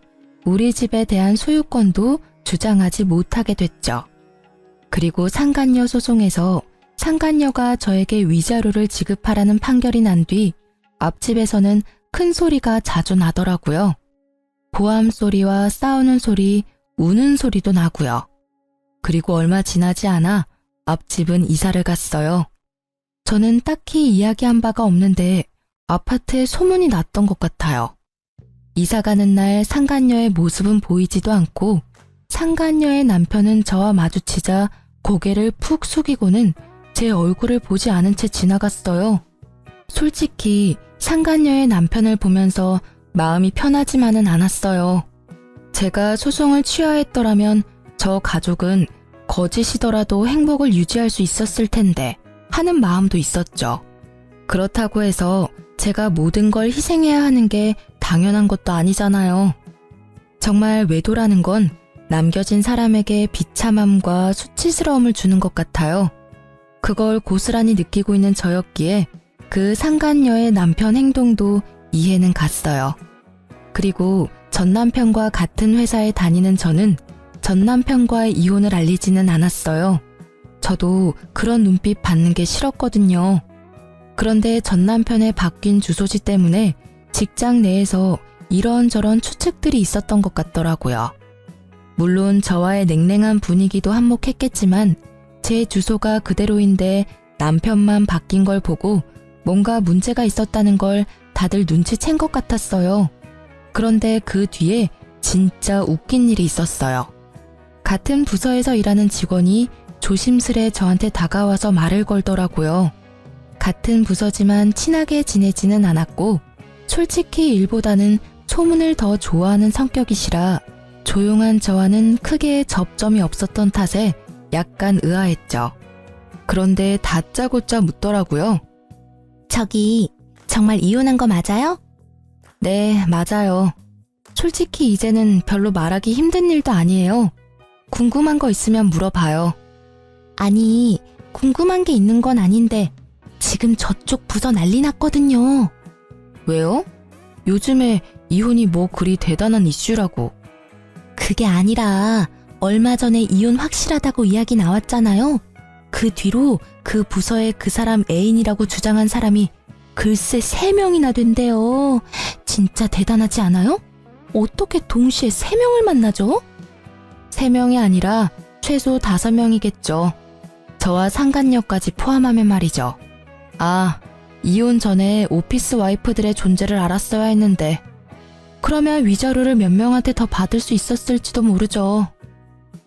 Speaker 1: 우리 집에 대한 소유권도 주장하지 못하게 됐죠. 그리고 상간녀 소송에서 상간녀가 저에게 위자료를 지급하라는 판결이 난 뒤 앞집에서는 큰 소리가 자주 나더라고요. 보암 소리와 싸우는 소리, 우는 소리도 나고요. 그리고 얼마 지나지 않아 앞집은 이사를 갔어요. 저는 딱히 이야기한 바가 없는데 아파트에 소문이 났던 것 같아요. 이사 가는 날 상간녀의 모습은 보이지도 않고 상간녀의 남편은 저와 마주치자 고개를 푹 숙이고는 제 얼굴을 보지 않은 채 지나갔어요. 솔직히 상간녀의 남편을 보면서 마음이 편하지만은 않았어요. 제가 소송을 취하했더라면 저 가족은 거짓이더라도 행복을 유지할 수 있었을 텐데 하는 마음도 있었죠. 그렇다고 해서 제가 모든 걸 희생해야 하는 게 당연한 것도 아니잖아요. 정말 외도라는 건 남겨진 사람에게 비참함과 수치스러움을 주는 것 같아요. 그걸 고스란히 느끼고 있는 저였기에 그 상간녀의 남편 행동도 이해는 갔어요. 그리고 전 남편과 같은 회사에 다니는 저는 전 남편과의 이혼을 알리지는 않았어요. 저도 그런 눈빛 받는 게 싫었거든요. 그런데 전 남편의 바뀐 주소지 때문에 직장 내에서 이런저런 추측들이 있었던 것 같더라고요. 물론 저와의 냉랭한 분위기도 한몫했겠지만 제 주소가 그대로인데 남편만 바뀐 걸 보고 뭔가 문제가 있었다는 걸 다들 눈치챈 것 같았어요. 그런데 그 뒤에 진짜 웃긴 일이 있었어요. 같은 부서에서 일하는 직원이 조심스레 저한테 다가와서 말을 걸더라고요. 같은 부서지만 친하게 지내지는 않았고 솔직히 일보다는 소문을 더 좋아하는 성격이시라 조용한 저와는 크게 접점이 없었던 탓에 약간 의아했죠. 그런데 다짜고짜 묻더라고요.
Speaker 2: 저기, 정말 이혼한 거 맞아요?
Speaker 1: 네, 맞아요. 솔직히 이제는 별로 말하기 힘든 일도 아니에요. 궁금한 거 있으면 물어봐요.
Speaker 2: 아니, 궁금한 게 있는 건 아닌데 지금 저쪽 부서 난리 났거든요.
Speaker 1: 왜요? 요즘에 이혼이 뭐 그리 대단한 이슈라고.
Speaker 2: 그게 아니라 얼마 전에 이혼 확실하다고 이야기 나왔잖아요. 그 뒤로 그 부서에 그 사람 애인이라고 주장한 사람이 글쎄 3명이나 된대요. 진짜 대단하지 않아요? 어떻게 동시에 3명을 만나죠?
Speaker 1: 3명이 아니라 최소 5명이겠죠. 저와 상간녀까지 포함하면 말이죠. 아, 이혼 전에 오피스 와이프들의 존재를 알았어야 했는데 그러면 위자료를 몇 명한테 더 받을 수 있었을지도 모르죠.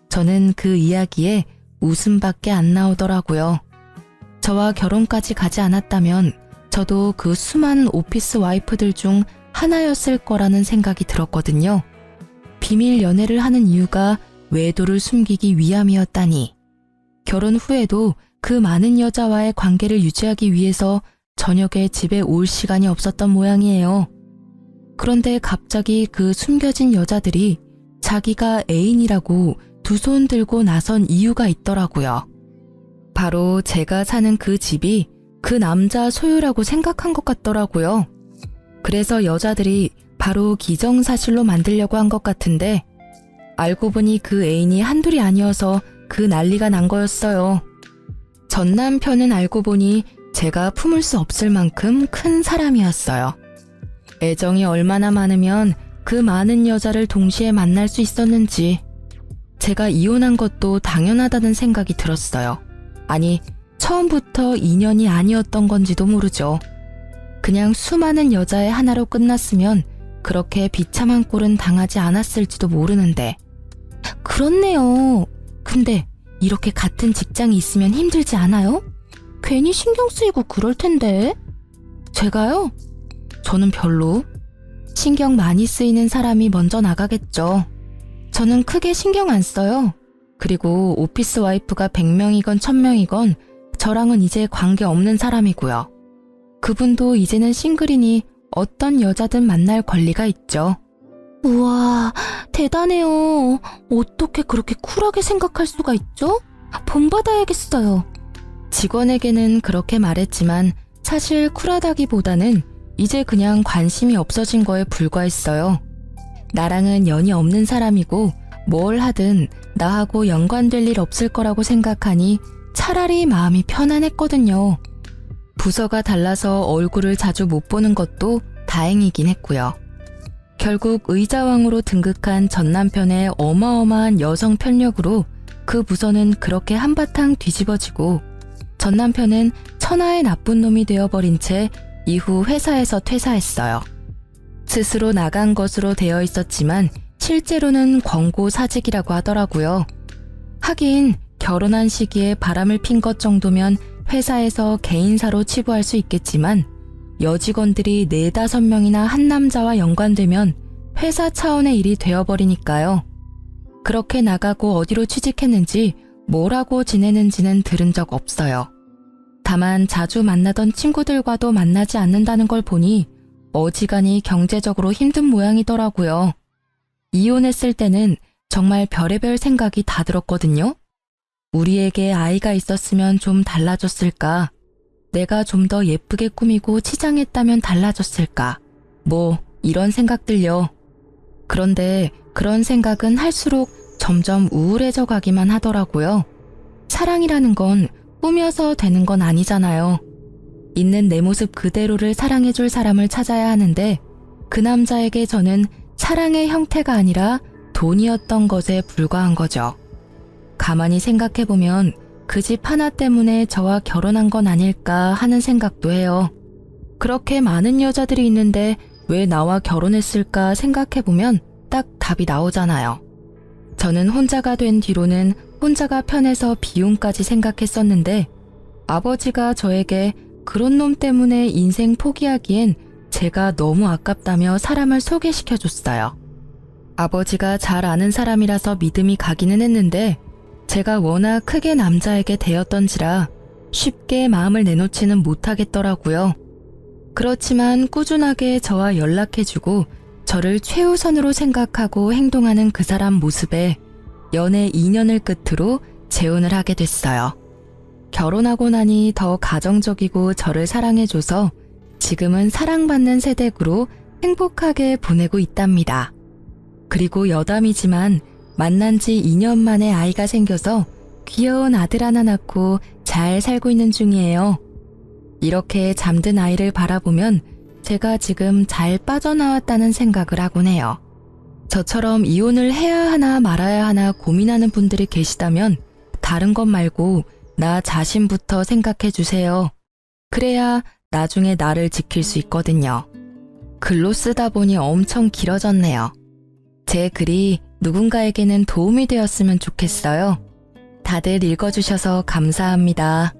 Speaker 1: 저는 그 이야기에 웃음밖에 안 나오더라고요. 저와 결혼까지 가지 않았다면 저도 그 수많은 오피스 와이프들 중 하나였을 거라는 생각이 들었거든요. 비밀 연애를 하는 이유가 외도를 숨기기 위함이었다니. 결혼 후에도 그 많은 여자와의 관계를 유지하기 위해서 저녁에 집에 올 시간이 없었던 모양이에요. 그런데 갑자기 그 숨겨진 여자들이 자기가 애인이라고 두 손 들고 나선 이유가 있더라고요. 바로 제가 사는 그 집이 그 남자 소유라고 생각한 것 같더라고요. 그래서 여자들이 바로 기정사실로 만들려고 한 것 같은데 알고 보니 그 애인이 한둘이 아니어서 그 난리가 난 거였어요. 전 남편은 알고 보니 제가 품을 수 없을 만큼 큰 사람이었어요. 애정이 얼마나 많으면 그 많은 여자를 동시에 만날 수 있었는지 제가 이혼한 것도 당연하다는 생각이 들었어요. 아니, 처음부터 인연이 아니었던 건지도 모르죠. 그냥 수많은 여자의 하나로 끝났으면 그렇게 비참한 꼴은 당하지 않았을지도 모르는데.
Speaker 2: 그렇네요. 근데 이렇게 같은 직장이 있으면 힘들지 않아요? 괜히 신경 쓰이고 그럴 텐데.
Speaker 1: 제가요? 저는 별로. 신경 많이 쓰이는 사람이 먼저 나가겠죠. 저는 크게 신경 안 써요. 그리고 오피스 와이프가 100명이건 1000명이건 저랑은 이제 관계 없는 사람이고요. 그분도 이제는 싱글이니 어떤 여자든 만날 권리가 있죠.
Speaker 2: 우와, 대단해요. 어떻게 그렇게 쿨하게 생각할 수가 있죠? 본받아야겠어요.
Speaker 1: 직원에게는 그렇게 말했지만 사실 쿨하다기보다는 이제 그냥 관심이 없어진 거에 불과했어요. 나랑은 연이 없는 사람이고 뭘 하든 나하고 연관될 일 없을 거라고 생각하니 차라리 마음이 편안했거든요. 부서가 달라서 얼굴을 자주 못 보는 것도 다행이긴 했고요. 결국 의자왕으로 등극한 전 남편의 어마어마한 여성 편력으로 그 부서는 그렇게 한바탕 뒤집어지고 전 남편은 천하의 나쁜 놈이 되어버린 채 이후 회사에서 퇴사했어요. 스스로 나간 것으로 되어 있었지만 실제로는 권고 사직이라고 하더라고요. 하긴 결혼한 시기에 바람을 핀 것 정도면 회사에서 개인사로 치부할 수 있겠지만 여직원들이 4-5명이나 한 남자와 연관되면 회사 차원의 일이 되어버리니까요. 그렇게 나가고 어디로 취직했는지 뭐라고 지내는지는 들은 적 없어요. 다만 자주 만나던 친구들과도 만나지 않는다는 걸 보니 어지간히 경제적으로 힘든 모양이더라고요. 이혼했을 때는 정말 별의별 생각이 다 들었거든요. 우리에게 아이가 있었으면 좀 달라졌을까? 내가 좀 더 예쁘게 꾸미고 치장했다면 달라졌을까? 뭐 이런 생각들요. 그런데 그런 생각은 할수록 점점 우울해져 가기만 하더라고요. 사랑이라는 건 꾸며서 되는 건 아니잖아요. 있는 내 모습 그대로를 사랑해줄 사람을 찾아야 하는데 그 남자에게 저는 사랑의 형태가 아니라 돈이었던 것에 불과한 거죠. 가만히 생각해보면 그 집 하나 때문에 저와 결혼한 건 아닐까 하는 생각도 해요. 그렇게 많은 여자들이 있는데 왜 나와 결혼했을까 생각해보면 딱 답이 나오잖아요. 저는 혼자가 된 뒤로는 혼자가 편해서 비용까지 생각했었는데 아버지가 저에게 그런 놈 때문에 인생 포기하기엔 제가 너무 아깝다며 사람을 소개시켜줬어요. 아버지가 잘 아는 사람이라서 믿음이 가기는 했는데 제가 워낙 크게 남자에게 대었던지라 쉽게 마음을 내놓지는 못하겠더라고요. 그렇지만 꾸준하게 저와 연락해주고 저를 최우선으로 생각하고 행동하는 그 사람 모습에 연애 2년을 끝으로 재혼을 하게 됐어요. 결혼하고 나니 더 가정적이고 저를 사랑해줘서 지금은 사랑받는 세댁으로 행복하게 보내고 있답니다. 그리고 여담이지만 만난 지 2년 만에 아이가 생겨서 귀여운 아들 하나 낳고 잘 살고 있는 중이에요. 이렇게 잠든 아이를 바라보면 제가 지금 잘 빠져나왔다는 생각을 하곤 해요. 저처럼 이혼을 해야 하나 말아야 하나 고민하는 분들이 계시다면 다른 것 말고 나 자신부터 생각해 주세요. 그래야 나중에 나를 지킬 수 있거든요. 글로 쓰다 보니 엄청 길어졌네요. 제 글이 누군가에게는 도움이 되었으면 좋겠어요. 다들 읽어주셔서 감사합니다.